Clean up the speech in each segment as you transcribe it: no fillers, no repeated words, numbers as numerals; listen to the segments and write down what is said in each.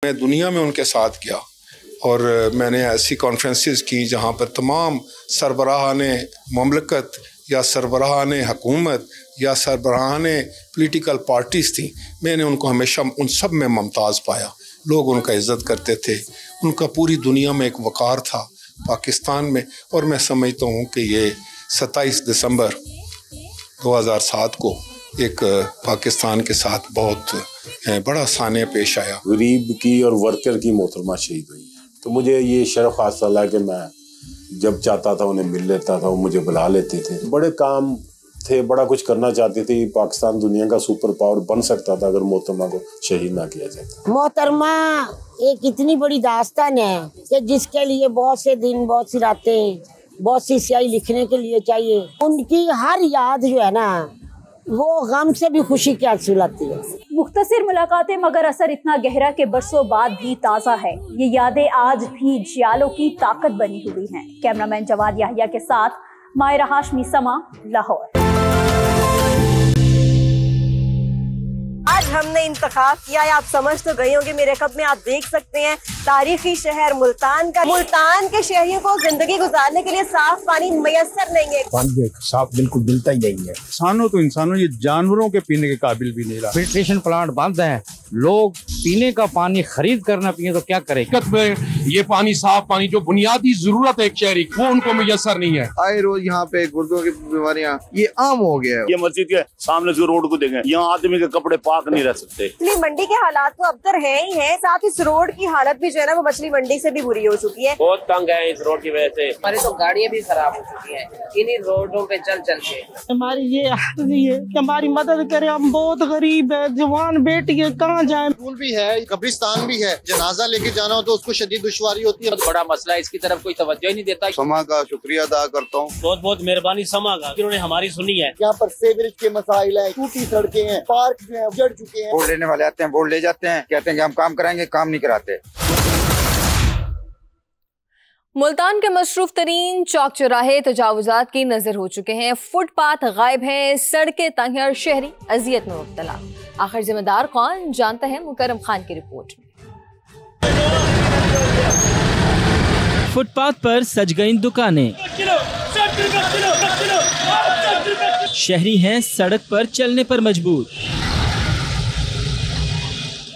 मैं दुनिया में उनके साथ गया और मैंने ऐसी कॉन्फ्रेंसेस की जहाँ पर तमाम सरबराहान ममलकत या सरबराहान हुकूमत या सरबराहान पॉलिटिकल पार्टीज़ थी। मैंने उनको हमेशा उन सब में मुमताज़ पाया। लोग उनका इज़्ज़त करते थे, उनका पूरी दुनिया में एक वक़ार था पाकिस्तान में। और मैं समझता हूँ कि ये 27 दिसंबर 2007 को एक पाकिस्तान के साथ बहुत बड़ा साने पेश आया। गरीब की और वर्कर की मोहतरमा शहीद हुई, तो मुझे ये शर्फ हासिल है कि मैं जब चाहता था उन्हें मिल लेता था, वो मुझे बुला लेते थे। बड़े काम थे, बड़ा कुछ करना चाहती थी। पाकिस्तान दुनिया का सुपर पावर बन सकता था अगर मोहतरमा को शहीद ना किया जाता। मोहतरमा एक इतनी बड़ी दास्तान है कि जिसके लिए बहुत से दिन, बहुत सी रातें, बहुत सी स्याही लिखने के लिए चाहिए। उनकी हर याद जो है ना, वो गम से भी खुशी की आंसू लाती है। मुख्तसर मुलाकातें मगर असर इतना गहरा कि बरसों बाद भी ताज़ा है। ये यादें आज भी जियालों की ताकत बनी हुई हैं। कैमरामैन जवाद याहिया के साथ मायरा हाशमी, समा, लाहौर। आज हमने इंतखाब किया है, आप समझ तो गए होंगे। मेरे कप में आप देख सकते हैं तारीखी शहर मुल्तान का। मुल्तान के शहरियों को जिंदगी गुजारने के लिए साफ पानी मयसर नहीं है। पानी साफ बिल्कुल मिलता ही नहीं है। इंसानों तो इंसानों, ये जानवरों के पीने के काबिल भी नहीं रहा। फिल्ट्रेशन प्लांट बंद है, लोग पीने का पानी खरीद कर ना पिए तो क्या करें। ये पानी, साफ पानी जो बुनियादी जरूरत है एक शहरी, वो उनको मुयसर नहीं है। आए रोज यहाँ पे गुर्दों की बीमारियाँ ये आम हो गया है। ये मस्जिद के सामने से रोड को देखें, यहाँ आदमी के कपड़े पाक नहीं रह सकते। मछली मंडी के हालात तो अब तक है ही है, साथ इस रोड की हालत भी जो है ना वो मछली मंडी से भी बुरी हो चुकी है। बहुत तंग है इस रोड की वजह से। हमारी तो गाड़ियाँ भी खराब हो चुकी हैं इन्हीं रोडों पे चल चल के। हमारी ये आरज़ी है कि हमारी मदद करें, हम बहुत गरीब है, जवान बेटी है, कहाँ जाए। स्कूल भी है, कब्रिस्तान भी है, जनाजा लेके जाना हो तो उसको शदीद दुश्वारी होती है। बहुत बड़ा मसला है, इसकी तरफ कोई तवज्जो ही नहीं देता। समा का शुक्रिया अदा करता हूँ। बहुत बहुत मेहरबानी समा का, जिन्होंने हमारी सुनी है। यहाँ पर सीवरेज के मसाइल है, टूटी सड़कें हैं, पार्क जो है उजड़ चुके हैं। बोर्ड लेने वाले आते हैं, बोर्ड ले जाते हैं, कहते हैं कि हम काम कराएंगे, काम नहीं कराते। मुल्तान के मसरूफ तरीन चौक चौराहे तजावुजात की नजर हो चुके हैं। फुटपाथ गायब हैं, सड़कें तंग हैं और शहरी अजियत में मुब्तला। आखिर जिम्मेदार कौन, जानता है मुकर्रम खान की रिपोर्ट में। फुटपाथ पर सज गई दुकानें, शहरी हैं सड़क पर चलने पर मजबूर।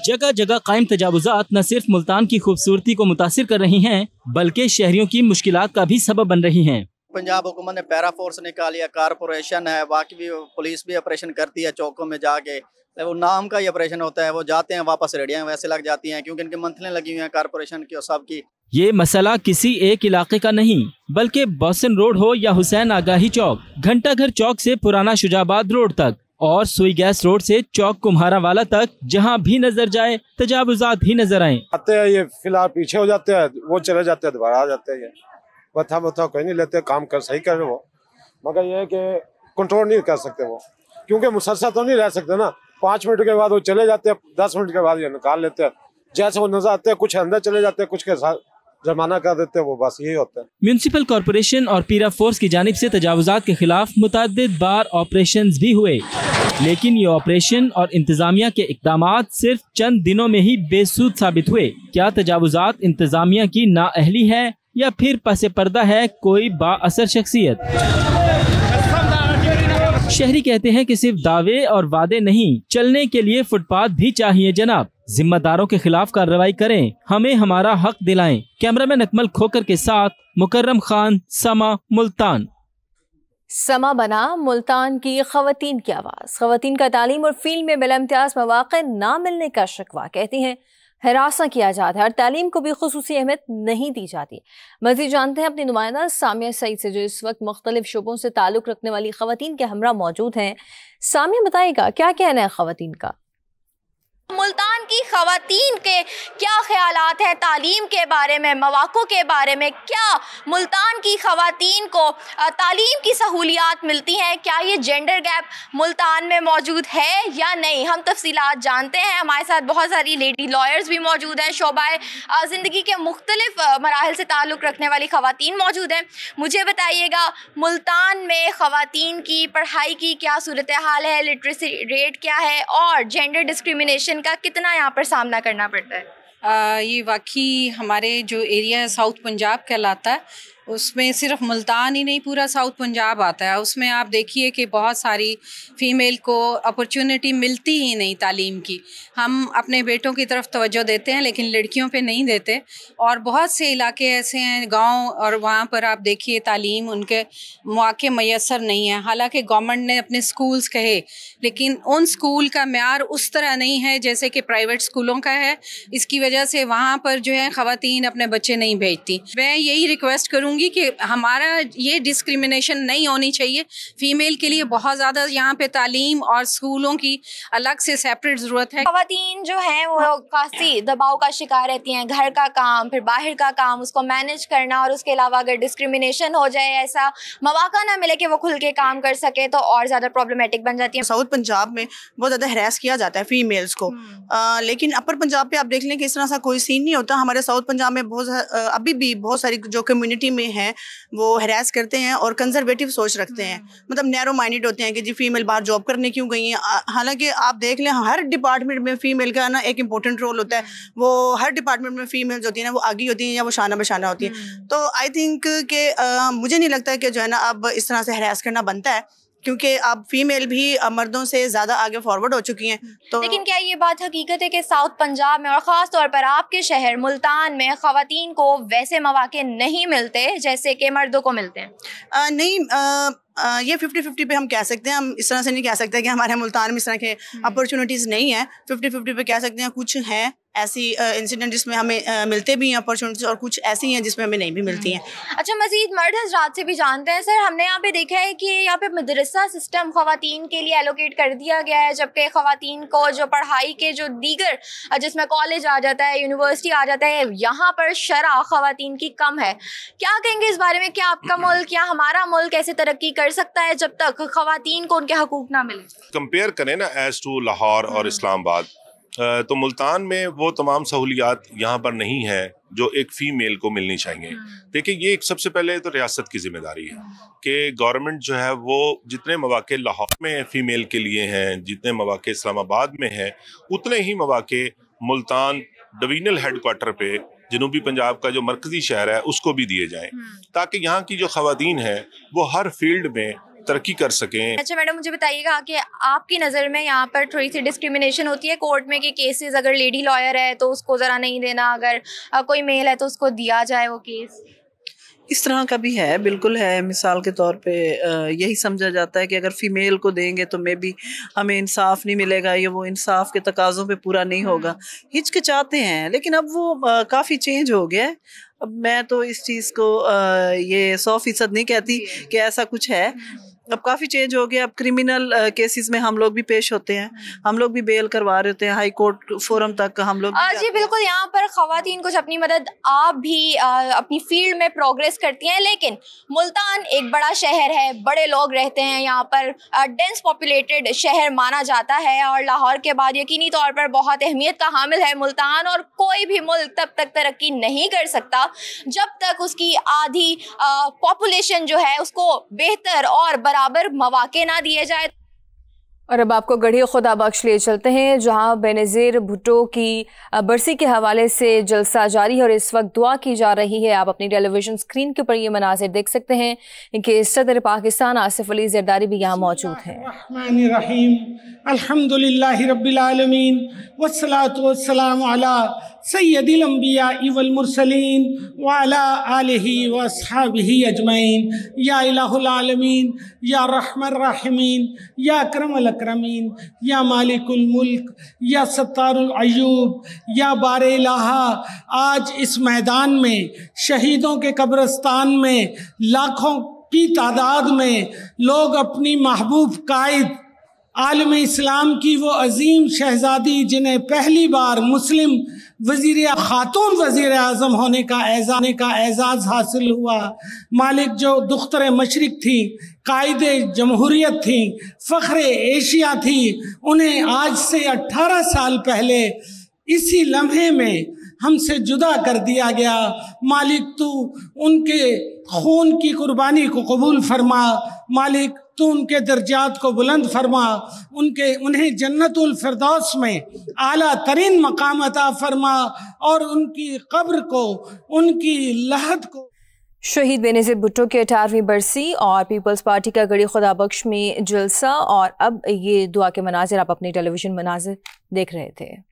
जगह जगह कायम तजावुजात न सिर्फ मुल्तान की खूबसूरती को मुतासिर कर रही हैं, बल्कि शहरियों की मुश्किलात का भी सबब बन रही हैं। पंजाब हुकूमत ने पैरा फोर्स निकाली है, कारपोरेशन है, बाकी भी पुलिस भी ऑपरेशन करती है चौकों में जाके। वो नाम का ही ऑपरेशन होता है, वो जाते हैं वापस रेडियां वैसे लग जाती हैं क्योंकि इनकी मंथलें लगी हुई हैं कारपोरेशन की और सब की। ये मसला किसी एक इलाके का नहीं, बल्कि बॉसन रोड हो या हुसैन आगाही चौक, घंटा घर चौक से पुराना शुजाबाद रोड तक और सुई गैस रोड से चौक कुम्हारा वाला तक, जहाँ भी नजर जाए तजावुजात ही नजर आए। आते हैं ये फिलहाल पीछे हो जाते हैं, वो चले जाते हैं, दोबारा आ जाते हैं। ये बता कोई नहीं लेते, काम कर सही कर रहे वो, मगर ये है कि कंट्रोल नहीं कर सकते वो, क्योंकि मुसलसल तो नहीं रह सकते ना। 5 मिनट के बाद वो चले जाते हैं, 10 मिनट के बाद ये निकाल लेते हैं। जैसे वो नजर आते हैं, कुछ अंदर चले जाते हैं, कुछ के साथ जुर्माना कर देते हैं, वो बस यही होता है। म्यूनिसिपल कॉरपोरेशन और पीरा फोर्स की जानिब से तजावुजात के खिलाफ मुतअद्दिद बार ऑपरेशंस भी हुए, लेकिन ये ऑपरेशन और इंतजामिया के इक़दामात सिर्फ चंद दिनों में ही बेसूद साबित हुए। क्या तजावुजात इंतजामिया की नाअहली है या फिर पसे पर्दा है कोई बाअसर शख्सियत? शहरी कहते हैं कि सिर्फ दावे और वादे नहीं, चलने के लिए फुटपाथ भी चाहिए जनाब। जिम्मेदारों के खिलाफ कार्रवाई करें, हमें हमारा हक दिलाएं। कैमरामैन अकमल खोकर के साथ मुकर्रम खान, समा, मुल्तान। समा बना मुल्तान की खवातीन की आवाज़। खवातीन का तालीम और फील्ड में बिलाइम्तियाज मौक़े ना मिलने का शिकवा। कहती हैं हरासा किया जाता है और तालीम को भी खुसूसी अहमियत नहीं दी जाती। मज़ीद जानते हैं अपनी नुमाइंदा सामिया सईद से, जो इस वक्त मुख्तलिफ शुबों से ताल्लुक़ रखने वाली खवातीन के हमरा मौजूद हैं। सामिया बताएगा क्या कहना है खवातीन का। मुल्तान की खवातीन के क्या ख्यालात हैं तालीम के बारे में, मौक़ों के बारे में? क्या मुल्तान की खवातीन को तालीम की सहूलियात मिलती हैं? क्या ये जेंडर गैप मुल्तान में मौजूद है या नहीं? हम तफसीलात जानते हैं। हमारे साथ बहुत सारी लेडी लॉयर्स भी मौजूद हैं, शोबाए ज़िंदगी के मुख्तलिफ मराहिल से ताल्लुक़ रखने वाली खवातीन मौजूद हैं। मुझे बताइएगा मुल्तान में खवातीन की पढ़ाई की क्या सूरत हाल है, लिटरेसी रेट क्या है और जेंडर डिस्क्रिमिनेशन का कितना यहाँ पर सामना करना पड़ता है? ये वाकई हमारे जो एरिया है साउथ पंजाब कहलाता है, उसमें सिर्फ मुल्तान ही नहीं पूरा साउथ पंजाब आता है। उसमें आप देखिए कि बहुत सारी फ़ीमेल को अपॉर्चुनिटी मिलती ही नहीं तालीम की। हम अपने बेटों की तरफ तवज्जो देते हैं लेकिन लड़कियों पे नहीं देते, और बहुत से इलाके ऐसे हैं गांव, और वहाँ पर आप देखिए तालीम उनके मौके मैसर नहीं है। हालांकि गवर्नमेंट ने अपने स्कूल्स कहे, लेकिन उन स्कूल का म्यार उस तरह नहीं है जैसे कि प्राइवेट स्कूलों का है। इसकी वजह से वहाँ पर जो है ख़वातीन अपने बच्चे नहीं भेजती। मैं यही रिक्वेस्ट करूँगी कि हमारा ये डिस्क्रिमिनेशन नहीं होनी चाहिए। फीमेल के लिए बहुत ज़्यादा यहाँ पे तालीम और स्कूलों की अलग से सेपरेट ज़रूरत है। ख़वातीन जो हैं वो काफ़ी दबाव का शिकार रहती हैं, घर का काम फिर बाहर का काम, उसको मैनेज करना, और उसके अलावा अगर डिस्क्रिमिनेशन हो जाए, ऐसा मौका ना मिले कि वो खुल के काम कर सके, तो और ज़्यादा प्रॉब्लमेटिक बन जाती है। साउथ पंजाब में बहुत ज़्यादा हरास किया जाता है फीमेल्स को, लेकिन अपर पंजाब पे आप देख लें कि इस तरह सा कोई सीन नहीं होता। हमारे साउथ पंजाब में अभी भी बहुत सारी जो कम्युनिटी में है वो हरास करते हैं और कंजर्वेटिव सोच रखते हैं, मतलब नैरो माइंडेड होते हैं कि जी फीमेल बाहर जॉब करने क्यों गई हैं। हालांकि आप देख लें हर डिपार्टमेंट में फीमेल का ना एक इंपॉर्टेंट रोल होता है। वो हर डिपार्टमेंट में फीमेल्स होती हैं ना, वो आगे होती हैं या वो शाना बशाना होती हैं। तो आई थिंक कि मुझे नहीं लगता कि जो है ना अब इस तरह से हरास करना बनता है, क्योंकि अब फीमेल भी मर्दों से ज़्यादा आगे फॉरवर्ड हो चुकी हैं। तो लेकिन क्या ये बात हकीकत है कि साउथ पंजाब में और ख़ास तौर पर आपके शहर मुल्तान में ख़वातीन को वैसे मौके नहीं मिलते जैसे कि मर्दों को मिलते हैं? नहीं, ये 50-50 पे हम कह सकते हैं। हम इस तरह से नहीं कह सकते कि हमारे मुल्तान में इस तरह के अपॉर्चुनिटीज़ नहीं है। 50-50 पे कह सकते हैं कुछ हैं ऐसी इंसिडेंट जिसमें हमें मिलते भी हैं अपॉर्चुनिटीज़, और कुछ ऐसी हैं जिसमें हमें नहीं भी मिलती हैं। अच्छा, मज़ीद मर्द हज़रात से भी जानते हैं। सर, हमने यहाँ पे देखा है कि यहाँ पे मदरसा सिस्टम ख़वातीन के लिए एलोकेट कर दिया गया है, जबकि ख़वातीन को जो पढ़ाई के जो दीगर जिसमें कॉलेज आ जाता है, यूनिवर्सिटी आ जाता है, यहाँ पर शरह ख़वातीन की कम है। क्या कहेंगे इस बारे में? क्या आपका मुल्क या हमारा मुल्क ऐसे तरक्की कर सकता है जब तक ख़वातीन को उनके हकूक़ ना मिले? कंपेयर करें ना एज टू लाहौर और इस्लामाबाद, तो मुल्तान में वो तमाम सहूलियात यहाँ पर नहीं है जो एक फ़ीमेल को मिलनी चाहिए। देखिए, ये एक सबसे पहले तो रियासत की जिम्मेदारी है कि गवर्नमेंट जो है वो जितने मौके लाहौर में फ़ीमेल के लिए हैं, जितने मौके इस्लामाबाद में हैं, उतने ही मौके मुल्तान डिवीजनल हेडक्वार्टर पे जनूबी पंजाब का जो मरकजी शहर है उसको भी दिए जाएं, ताकि यहाँ की जो ख़वातीन है वो हर फील्ड में तरक्की कर सकें। अच्छा मैडम, मुझे बताइएगा कि आपकी नज़र में यहाँ पर थोड़ी सी डिस्क्रिमिनेशन होती है कोर्ट में कि केसेस अगर लेडी लॉयर है तो उसको ज़रा नहीं देना, अगर कोई मेल है तो उसको दिया जाए वो केस? इस तरह का भी है, बिल्कुल है। मिसाल के तौर पे यही समझा जाता है कि अगर फ़ीमेल को देंगे तो मे बी हमें इंसाफ नहीं मिलेगा, या वो इंसाफ के तकाज़ों पे पूरा नहीं होगा। हिचकिचाते हैं, लेकिन अब वो काफ़ी चेंज हो गया है। अब मैं तो इस चीज़ को ये 100% नहीं कहती कि ऐसा कुछ है। अब काफ़ी चेंज हो गया। अब क्रिमिनल केसेस में हम लोग भी पेश होते हैं, हम लोग भी बेल करवा रहे होते हैं, हाई कोर्ट फोरम तक हम लोग जी बिल्कुल। यहाँ पर ख़वातीन कुछ अपनी मदद आप भी अपनी फील्ड में प्रोग्रेस करती हैं, लेकिन मुल्तान एक बड़ा शहर है, बड़े लोग रहते हैं यहाँ पर, डेंस पॉपुलेटेड शहर माना जाता है, और लाहौर के बाद यकीनी तौर पर बहुत अहमियत का हामिल है मुल्तान। और कोई भी मुल्क तब तक तरक्की नहीं कर सकता जब तक उसकी आधी पॉपुलेशन जो है उसको बेहतर और बराबर मौके ना दिए जाए। और अब आपको गढ़ी खुदा बख्श ले चलते हैं, जहां बेनज़ीर भुट्टो की बरसी के हवाले से जलसा जारी है और इस वक्त दुआ की जा रही है। आप अपनी टेलीविजन स्क्रीन के ऊपर ये मनाजिर देख सकते हैं कि सदर पाकिस्तान आसिफ अली ज़रदारी भी यहाँ मौजूद हैं। अल्हम्दुलिल्लाहि रब्बिल आलमीन वस्सलातु वस्सलामु अला सय्यदिल अंबिया वल मुरसलीन व अला आलिहि व अस्हाबिहि अजमईन। या इलाहुल आलमीन, या रहमान रहीमीन, या अकरमुल अकरमीन, या मालिकुल मुल्क, या सत्तारुल अय्यूब, या बारे इलाहा। आज इस मैदान में शहीदों के कब्रिस्तान में लाखों की तादाद में लोग अपनी महबूब कायद आलम इस्लाम की वो अजीम शहजादी, जिन्हें पहली बार मुस्लिम खातून वज़ीर आज़म होने का एजाज़ हासिल हुआ, मालिक जो दुख्तर मशरिक थी, कायदे जमहूरियत थी, फ़ख्रे एशिया थी, उन्हें आज से 18 साल पहले इसी लम्हे में हमसे जुदा कर दिया गया। मालिक तू उनके खून की कुर्बानी को कबूल फरमा, मालिक तू उनके दर्जात को बुलंद फरमा, उन्हें जन्नतुल फिरदौस में आला तरीन मकाम अता फरमा और उनकी कब्र को, उनकी लहद को। शहीद बेनज़ीर भुट्टो के 18वीं बरसी और पीपल्स पार्टी का गड़ी खुदा बख्श में जलसा, और अब ये दुआ के मनाजिर आप अपने टेलीविजन मनाजिर देख रहे थे।